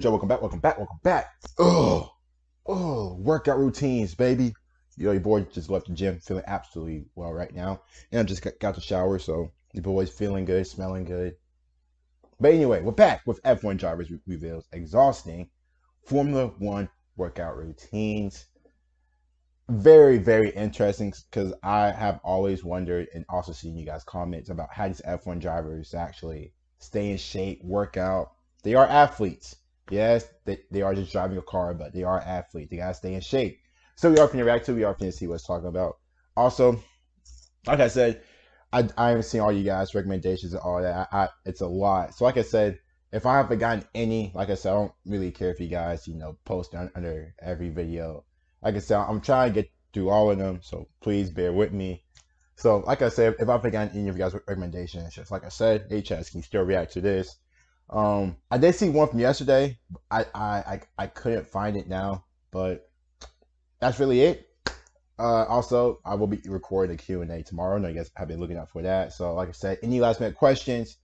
Joe, welcome back. Workout routines, baby. Your boy just left the gym, feeling absolutely well right now, and I just got the shower, so your boy's feeling good, smelling good. But anyway, we're back with F1 drivers reveals exhausting Formula One workout routines. Very, very interesting because I have always wondered and also seen you guys comments about how these F1 drivers actually stay in shape, work out. They are athletes. Yes, they are just driving a car, but they are athletes. They gotta stay in shape. So we are going to react to. We are going to see what it's talking about. Also, like I said, I haven't seen all you guys' recommendations and all that. It's a lot. So like I said, if I haven't gotten any, like I said, I don't really care if you guys, post under every video. Like I said, I'm trying to get through all of them, so please bear with me. So like I said, if I've forgotten any of you guys' recommendations, just like I said, hey Chaz, can you still react to this? I did see one from yesterday. I couldn't find it now, but that's really it. Also, I will be recording a Q&A tomorrow. I know you guys have been looking out for that. So like I said, any last minute questions,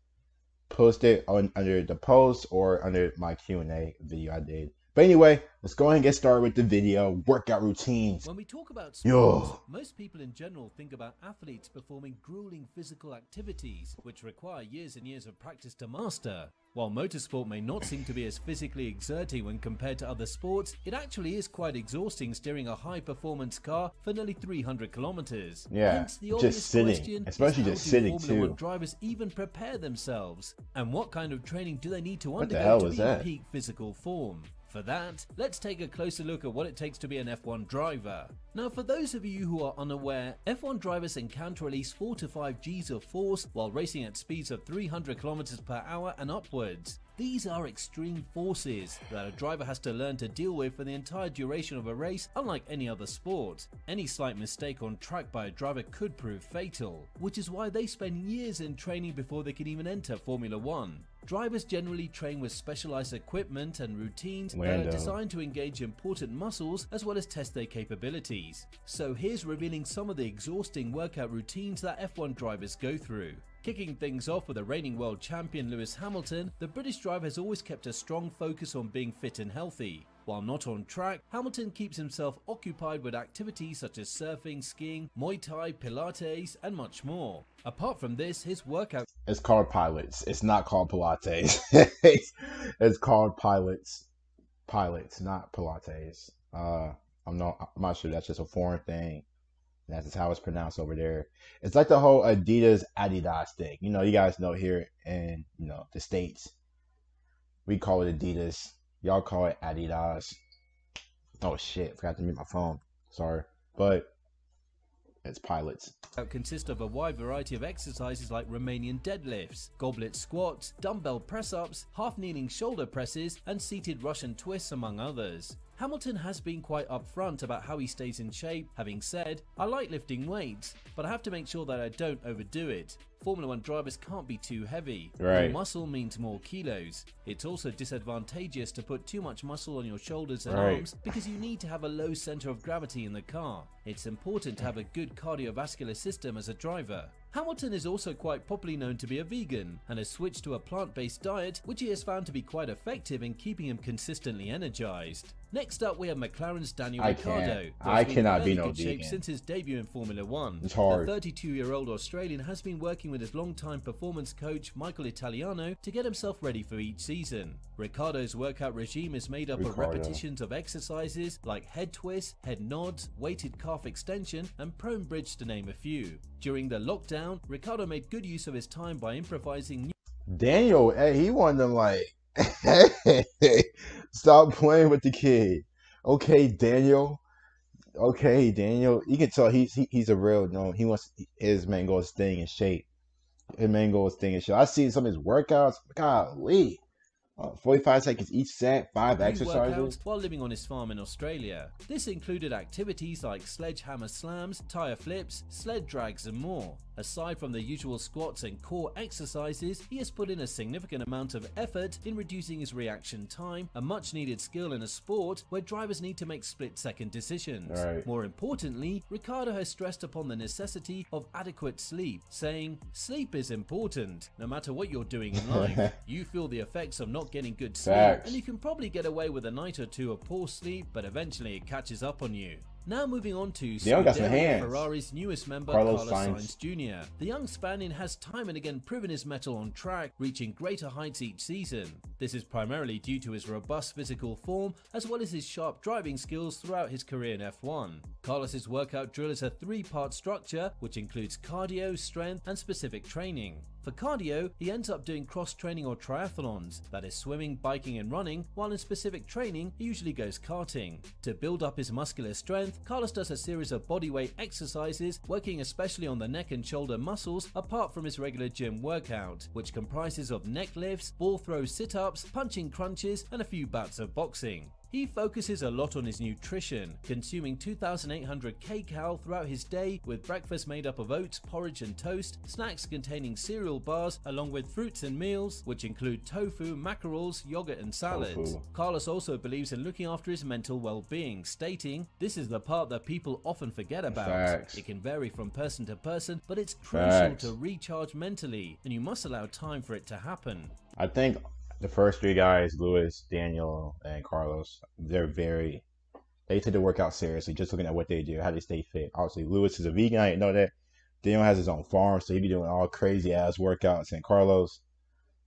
post it under the post or under my Q&A video I did. But anyway, let's go ahead and get started with the video. Workout routines. When we talk about sports, most people in general think about athletes performing grueling physical activities, which require years and years of practice to master. While motorsport may not seem to be as physically exerting when compared to other sports, it actually is quite exhausting steering a high-performance car for nearly 300 kilometers. Yeah, hence the just sitting, especially just sitting Formula too. One drivers even prepare themselves, and what kind of training do they need to undergo to be in peak physical form? For that, let's take a closer look at what it takes to be an F1 driver. Now, for those of you who are unaware, F1 drivers encounter at least 4 to 5 Gs of force while racing at speeds of 300 km per hour and upwards. These are extreme forces that a driver has to learn to deal with for the entire duration of a race, unlike any other sport. Any slight mistake on track by a driver could prove fatal, which is why they spend years in training before they can even enter Formula One. Drivers generally train with specialized equipment and routines that are designed to engage important muscles as well as test their capabilities. So here's revealing some of the exhausting workout routines that F1 drivers go through. Kicking things off with the reigning world champion Lewis Hamilton, the British driver has always kept a strong focus on being fit and healthy. While not on track, Hamilton keeps himself occupied with activities such as surfing, skiing, Muay Thai, Pilates, and much more. Apart from this, his workout... It's called pilots. It's not called Pilates. It's called pilots. Pilots, not Pilates. I'm not sure that's just a foreign thing. That's just how it's pronounced over there. It's like the whole Adidas thing. You guys know here in the States, we call it Adidas. Y'all call it Adidas. Oh shit, forgot to mute my phone. Sorry. But it's pilots. It consists of a wide variety of exercises like Romanian deadlifts, goblet squats, dumbbell press-ups, half-kneeling shoulder presses, and seated Russian twists, among others. Hamilton has been quite upfront about how he stays in shape, having said, "I like lifting weights, but I have to make sure that I don't overdo it. Formula One drivers can't be too heavy. Right. More muscle means more kilos. It's also disadvantageous to put too much muscle on your shoulders and arms because you need to have a low center of gravity in the car. It's important to have a good cardiovascular system as a driver." Hamilton is also quite popularly known to be a vegan and has switched to a plant-based diet, which he has found to be quite effective in keeping him consistently energized. Next up, we have McLaren's Daniel Ricciardo. I cannot be no shape vegan. Since his debut in Formula One. It's hard. The 32-year-old Australian has been working with his longtime performance coach Michael Italiano to get himself ready for each season. Ricciardo's workout regime is made up of repetitions of exercises like head twists, head nods, weighted calf extension, and prone bridge, to name a few. During the lockdown, Ricciardo made good use of his time by improvising. Daniel, hey, he wanted them like, hey, stop playing with the kid. Okay, Daniel. Okay, Daniel. You can tell he's a real He wants his main goal is staying in shape. His main goal is staying in shape. I've seen some of his workouts. Golly. 45 seconds each set, 5 exercises. While living on his farm in Australia. This included activities like sledgehammer slams, tire flips, sled drags, and more. Aside from the usual squats and core exercises, he has put in a significant amount of effort in reducing his reaction time, a much needed skill in a sport where drivers need to make split-second decisions. More importantly, Ricciardo has stressed upon the necessity of adequate sleep, saying, "Sleep is important. No matter what you're doing in life, you feel the effects of not getting good sleep, and you can probably get away with a night or two of poor sleep, but eventually it catches up on you." Now moving on to Ferrari's newest member, Carlos Sainz Jr. The young Spaniard has time and again proven his mettle on track, reaching greater heights each season. This is primarily due to his robust physical form as well as his sharp driving skills throughout his career in F1. Carlos's workout drill is a three-part structure which includes cardio, strength, and specific training. For cardio, he ends up doing cross-training or triathlons, that is swimming, biking and running, while in specific training he usually goes karting. To build up his muscular strength, Carlos does a series of bodyweight exercises, working especially on the neck and shoulder muscles apart from his regular gym workout, which comprises of neck lifts, ball throw sit-ups, punching crunches and a few bouts of boxing. He focuses a lot on his nutrition, consuming 2,800 kcal throughout his day, with breakfast made up of oats, porridge and toast, snacks containing cereal bars, along with fruits and meals, which include tofu, mackerels, yogurt and salads. Carlos also believes in looking after his mental well-being, stating, "This is the part that people often forget about. It can vary from person to person, but it's crucial to recharge mentally, and you must allow time for it to happen." I think the first three guys, Lewis, Daniel, and Carlos, they take the workout seriously, just looking at what they do, how they stay fit. Obviously, Lewis is a vegan, I didn't know that. Daniel has his own farm, so he be doing all crazy-ass workouts. And Carlos,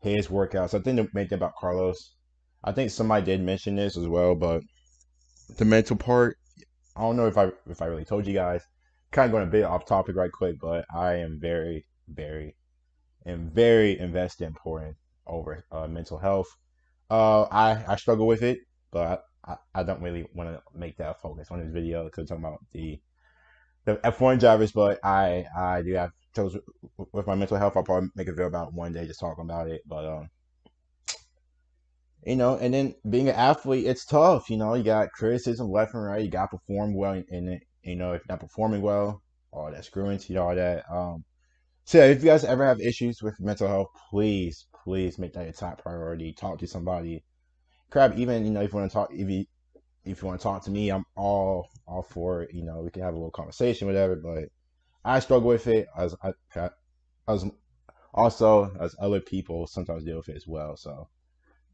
his workouts. I think the main thing about Carlos, I think somebody did mention this as well, but the mental part, I don't know if I really told you guys. Kind of going a bit off topic right quick, but I am very invested in pouring over mental health. I struggle with it, but I don't really want to make that a focus on this video because I'm talking about the F1 drivers, but I do have troubles with my mental health. I'll probably make a video about it one day, just talking about it. But you know, and then being an athlete, it's tough. You know, you got criticism left and right. You got to perform well in it. You know, if you're not performing well, all that screwing, you know, all that. So yeah, if you guys ever have issues with mental health, please make that your top priority. Talk to somebody. Crap, even, you know, if you want to talk, if you want to talk to me, I'm all for it. You know, we can have a little conversation, whatever. But I struggle with it as other people sometimes deal with it as well. So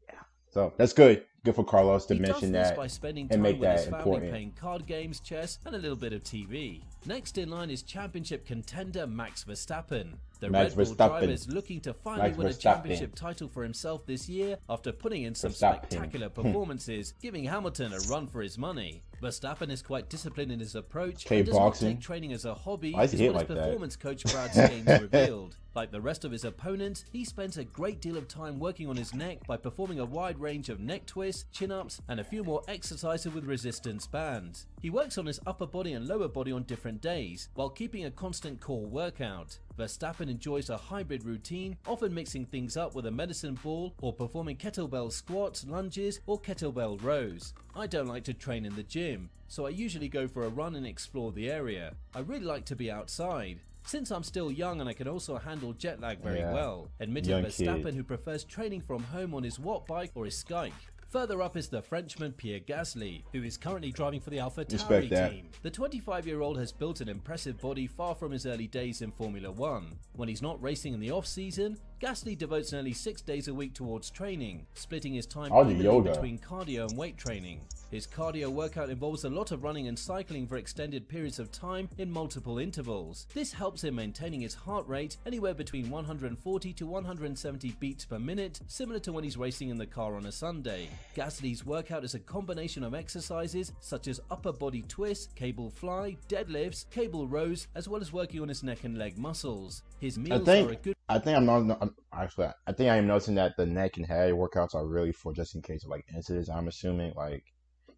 yeah, so that's good. Good for Carlos to mention that by spending time and make that important. Playing card games, chess, and a little bit of TV. Next in line is championship contender Max Verstappen. The Red Bull driver is looking to finally win a championship title for himself this year after putting in some spectacular performances, giving Hamilton a run for his money. Verstappen is quite disciplined in his approach and does not take training as a hobby, is what his performance coach Brad Gaines revealed. Like the rest of his opponents, he spends a great deal of time working on his neck by performing a wide range of neck twists, chin-ups, and a few more exercises with resistance bands. He works on his upper body and lower body on different days, while keeping a constant core workout. Verstappen enjoys a hybrid routine, often mixing things up with a medicine ball or performing kettlebell squats, lunges, or kettlebell rows. I don't like to train in the gym, so I usually go for a run and explore the area. I really like to be outside. Since I'm still young and I can also handle jet lag very well, admitted Verstappen, who prefers training from home on his watt bike or his Skype. Further up is the Frenchman Pierre Gasly, who is currently driving for the AlphaTauri team. The 25-year-old has built an impressive body far from his early days in Formula 1. When he's not racing in the off-season, Gasly devotes nearly 6 days a week towards training, splitting his time evenly between cardio and weight training. His cardio workout involves a lot of running and cycling for extended periods of time in multiple intervals. This helps him maintaining his heart rate anywhere between 140 to 170 beats per minute, similar to when he's racing in the car on a Sunday. Gasly's workout is a combination of exercises such as upper body twists, cable fly, deadlifts, cable rows, as well as working on his neck and leg muscles. His meals are a good... I think I am noticing that the neck and head workouts are really for just in case of like incidents. I'm assuming, like,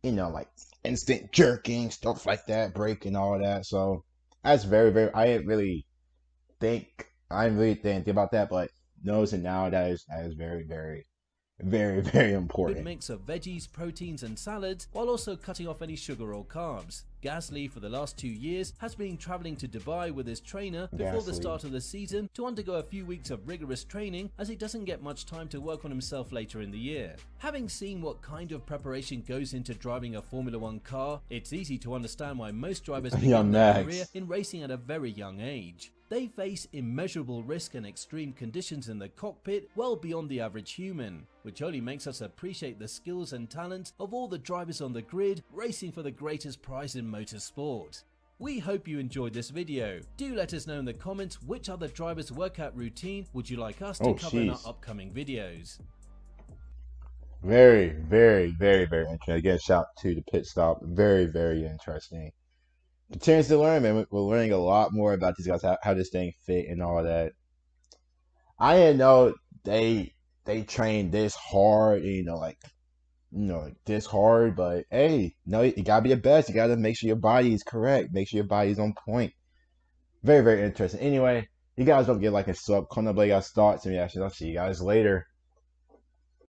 you know, like instant jerking, stuff like that, breaking, all of that. So that's very, I didn't really think about that, but noticing now that is very Very, very important. Good mix of veggies, proteins and salads, while also cutting off any sugar or carbs. Gasly, for the last 2 years, has been travelling to Dubai with his trainer before the start of the season to undergo a few weeks of rigorous training, as he doesn't get much time to work on himself later in the year. Having seen what kind of preparation goes into driving a Formula 1 car, it's easy to understand why most drivers begin their career in racing at a very young age. They face immeasurable risk and extreme conditions in the cockpit well beyond the average human, which only makes us appreciate the skills and talent of all the drivers on the grid racing for the greatest prize in motorsport. We hope you enjoyed this video. Do let us know in the comments which other drivers' workout routine would you like us to cover in our upcoming videos. Very, very, very, very interesting. Again, shout out to the pit stop. Very, very interesting. Continues to learn, man. We're learning a lot more about these guys, how they're staying fit and all that. I didn't know they train this hard, like this hard. But hey, no, you gotta be the best. You gotta make sure your body is correct. Make sure your body is on point. Very, very interesting. Anyway, you guys don't get like a sub. Comment below your thoughts and reactions. I'll see you guys later.